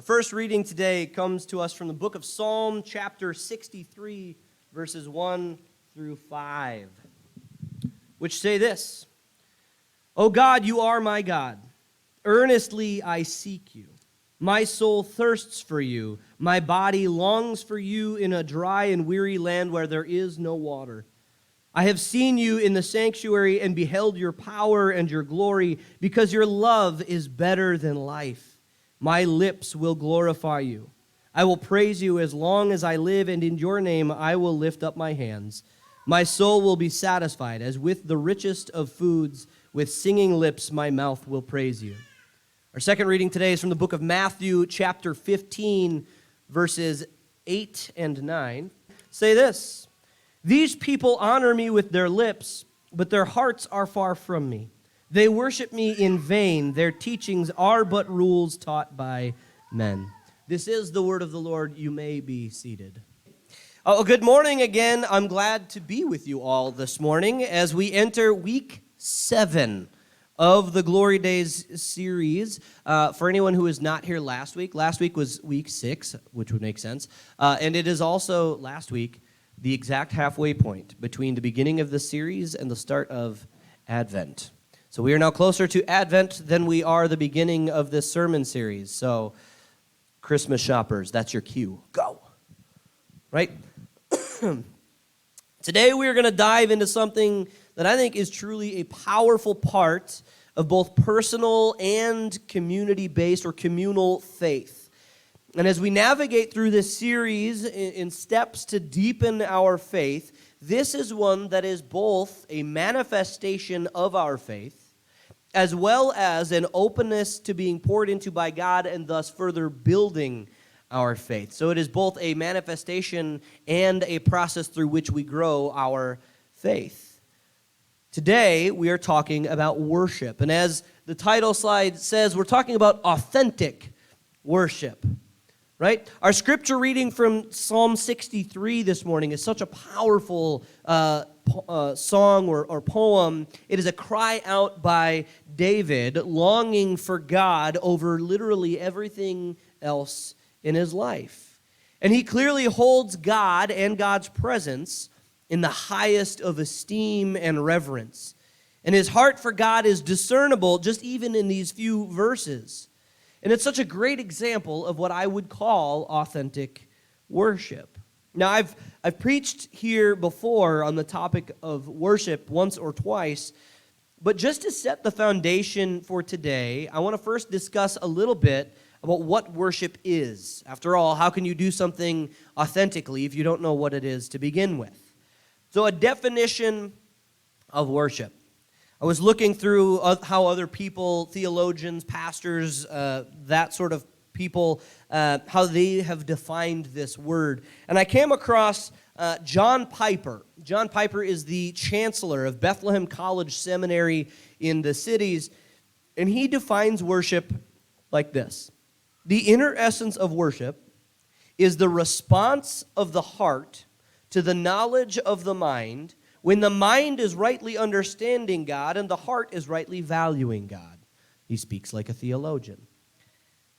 Our first reading today comes to us from the book of Psalm, chapter 63, verses 1 through 5, which say this: O God, you are my God. Earnestly I seek you. My soul thirsts for you. My body longs for you in a dry and weary land where there is no water. I have seen you in the sanctuary and beheld your power and your glory, because your love is better than life. My lips will glorify you. I will praise you as long as I live, and in your name I will lift up my hands. My soul will be satisfied as with the richest of foods. With singing lips my mouth will praise you. Our second reading today is from the book of Matthew, chapter 15, verses 8 and 9. Say this: These people honor me with their lips, but their hearts are far from me. They worship me in vain. Their teachings are but rules taught by men. This is the word of the Lord. You may be seated. Good morning again. I'm glad to be with you all this morning as we enter week 7 of the Glory Days series. For anyone who was not here last week was week 6, which would make sense. And it is also last week the exact halfway point between the beginning of the series and the start of Advent. So we are now closer to Advent than we are the beginning of this sermon series. So Christmas shoppers, that's your cue. Go. Right? Today we are going to dive into something that I think is truly a powerful part of both personal and community-based or communal faith. And as we navigate through this series in steps to deepen our faith, this is one that is both a manifestation of our faith as well as an openness to being poured into by God and thus further building our faith. So it is both a manifestation and a process through which we grow our faith. Today, we are talking about worship. And as the title slide says, we're talking about authentic worship, right? Our scripture reading from Psalm 63 this morning is such a powerful song or poem. It is a cry out by David, longing for God over literally everything else in his life. And he clearly holds God and God's presence in the highest of esteem and reverence. And his heart for God is discernible just even in these few verses. And it's such a great example of what I would call authentic worship. Now, I've preached here before on the topic of worship once or twice, but just to set the foundation for today, I want to first discuss a little bit about what worship is. After all, how can you do something authentically if you don't know what it is to begin with? So a definition of worship. I was looking through how other people, theologians, pastors, that sort of people, how they have defined this word. And I came across John Piper. John Piper is the chancellor of Bethlehem College Seminary in the cities, and he defines worship like this: the inner essence of worship is the response of the heart to the knowledge of the mind, when the mind is rightly understanding God and the heart is rightly valuing God. He speaks like a theologian,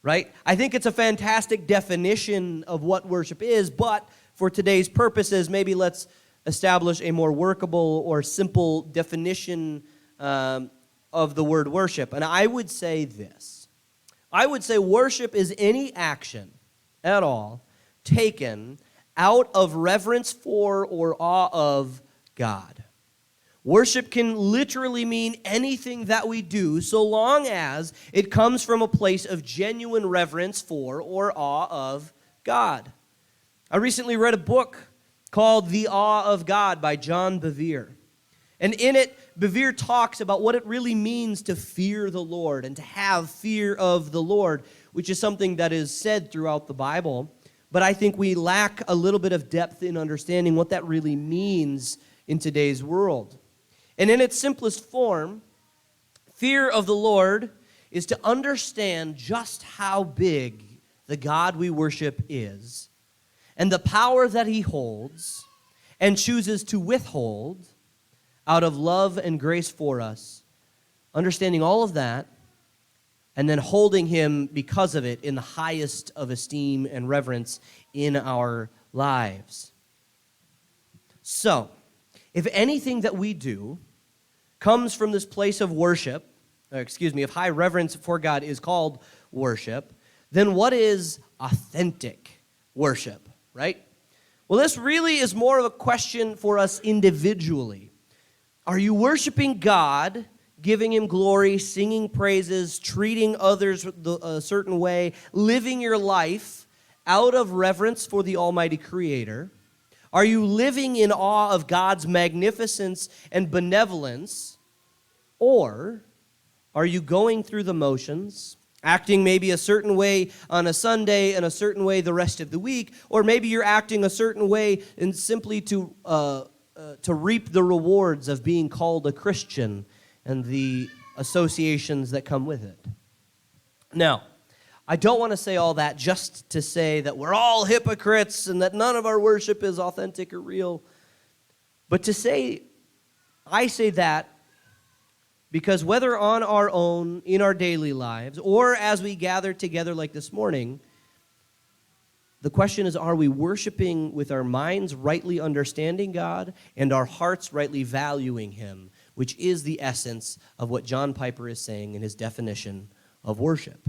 right? I think it's a fantastic definition of what worship is, but for today's purposes, maybe let's establish a more workable or simple definition of the word worship. And I would say this. I would say worship is any action at all taken out of reverence for or awe of God. Worship can literally mean anything that we do so long as it comes from a place of genuine reverence for or awe of God. I recently read a book called The Awe of God by John Bevere. And in it, Bevere talks about what it really means to fear the Lord and to have fear of the Lord, which is something that is said throughout the Bible. But I think we lack a little bit of depth in understanding what that really means in today's world. And in its simplest form, fear of the Lord is to understand just how big the God we worship is and the power that he holds and chooses to withhold out of love and grace for us. Understanding all of that and then holding him because of it in the highest of esteem and reverence in our lives. So, if anything that we do comes from this place of worship, if high reverence for God is called worship, then what is authentic worship, right? Well, this really is more of a question for us individually. Are you worshiping God, giving him glory, singing praises, treating others a certain way, living your life out of reverence for the Almighty Creator? Are you living in awe of God's magnificence and benevolence? Or are you going through the motions, acting maybe a certain way on a Sunday and a certain way the rest of the week? Or maybe you're acting a certain way and simply to reap the rewards of being called a Christian and the associations that come with it. Now, I don't want to say all that just to say that we're all hypocrites and that none of our worship is authentic or real. But I say that because whether on our own, in our daily lives, or as we gather together like this morning, the question is, are we worshiping with our minds rightly understanding God and our hearts rightly valuing him, which is the essence of what John Piper is saying in his definition of worship.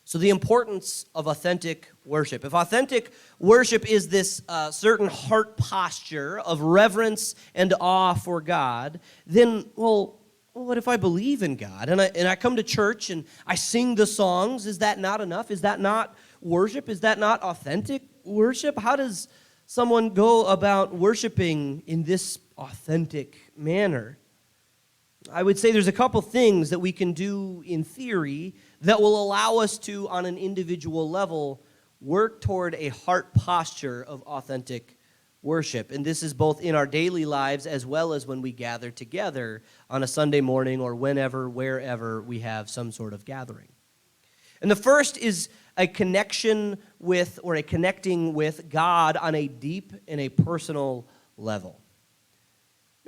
So the importance of authentic worship. If authentic worship is this certain heart posture of reverence and awe for God, then, well, what if I believe in God and I come to church and I sing the songs? Is that not enough? Is that not worship? Is that not authentic worship? How does someone go about worshiping in this authentic manner? I would say there's a couple things that we can do in theory that will allow us to, on an individual level, work toward a heart posture of authentic worship. And this is both in our daily lives as well as when we gather together on a Sunday morning or whenever, wherever we have some sort of gathering. And the first is a connection with or a connecting with God on a deep and a personal level.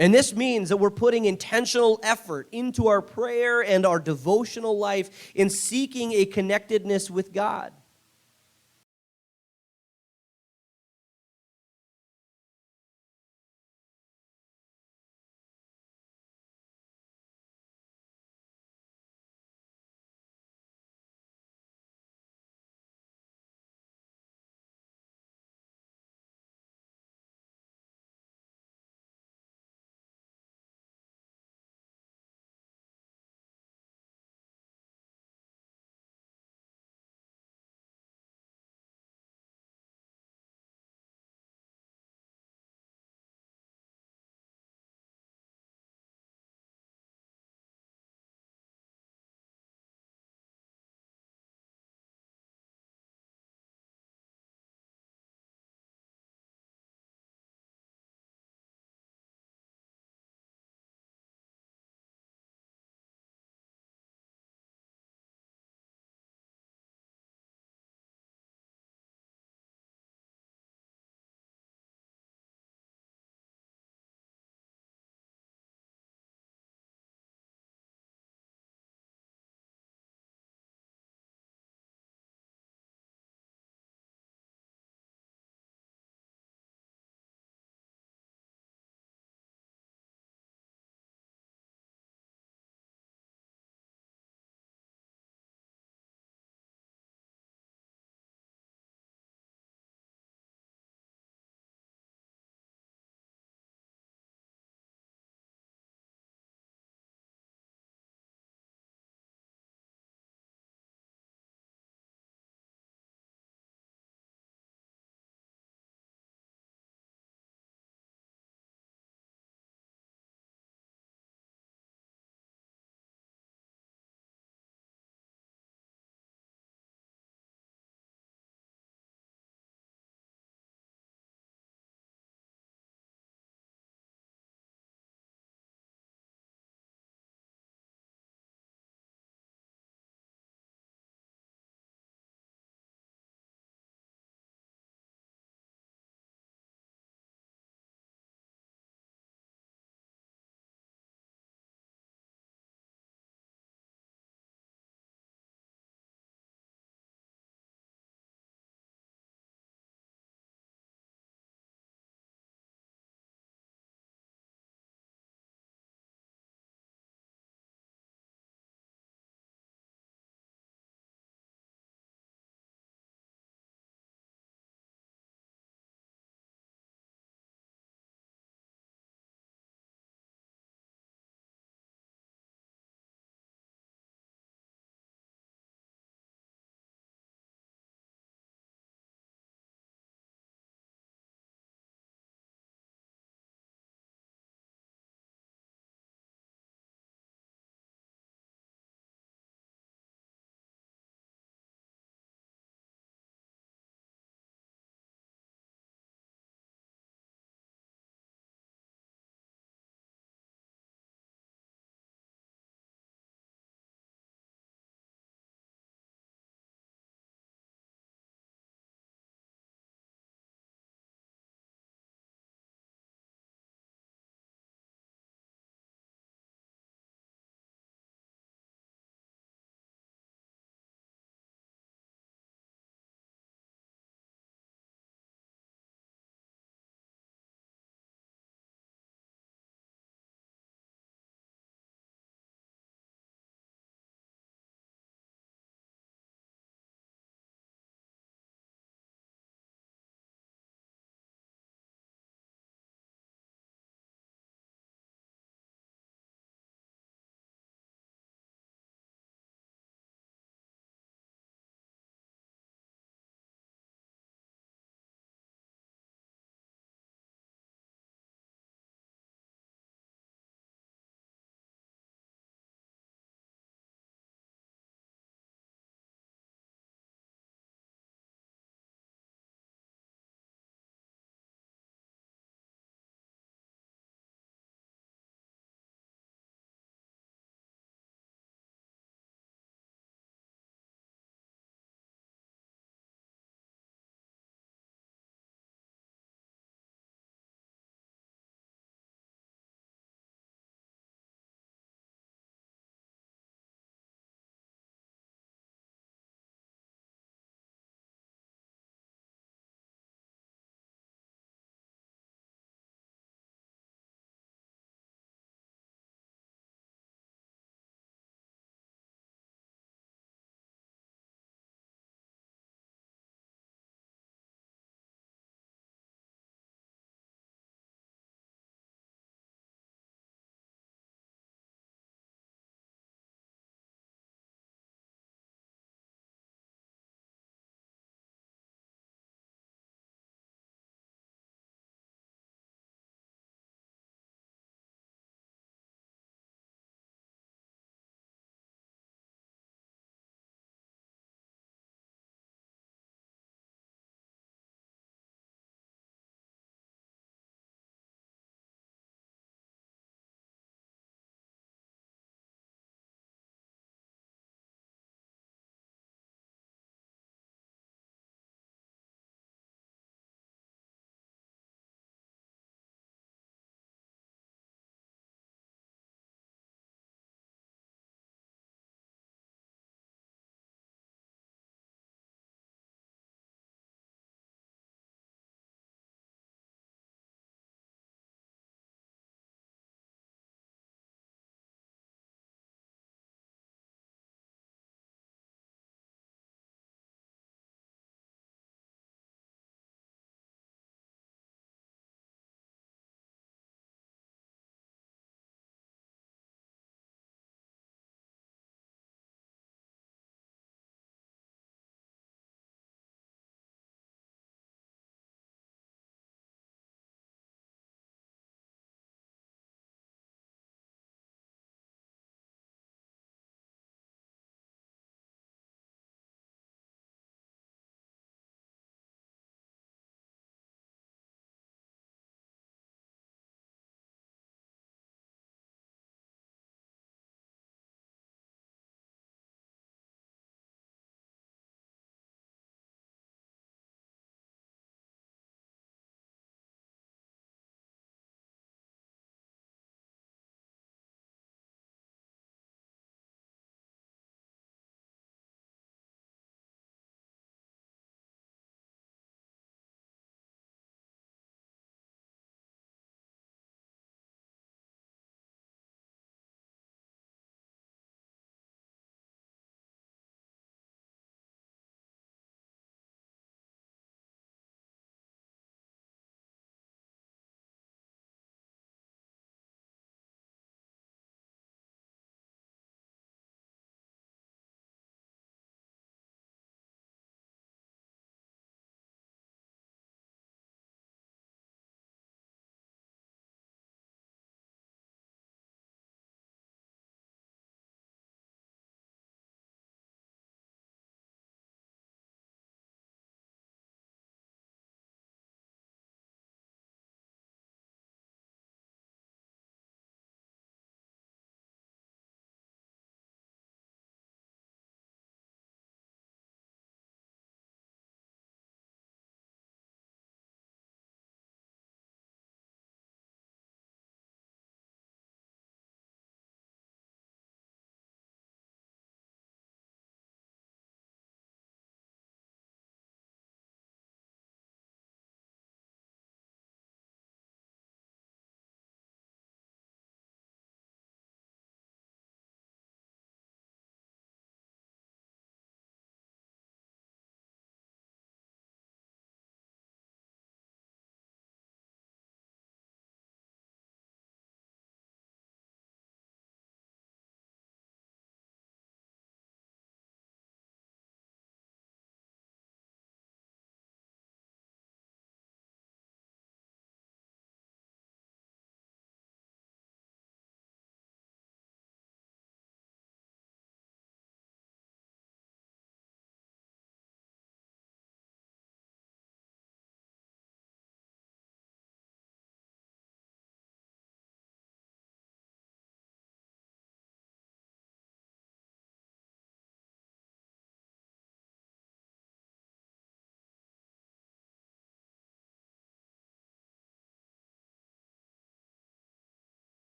And this means that we're putting intentional effort into our prayer and our devotional life in seeking a connectedness with God.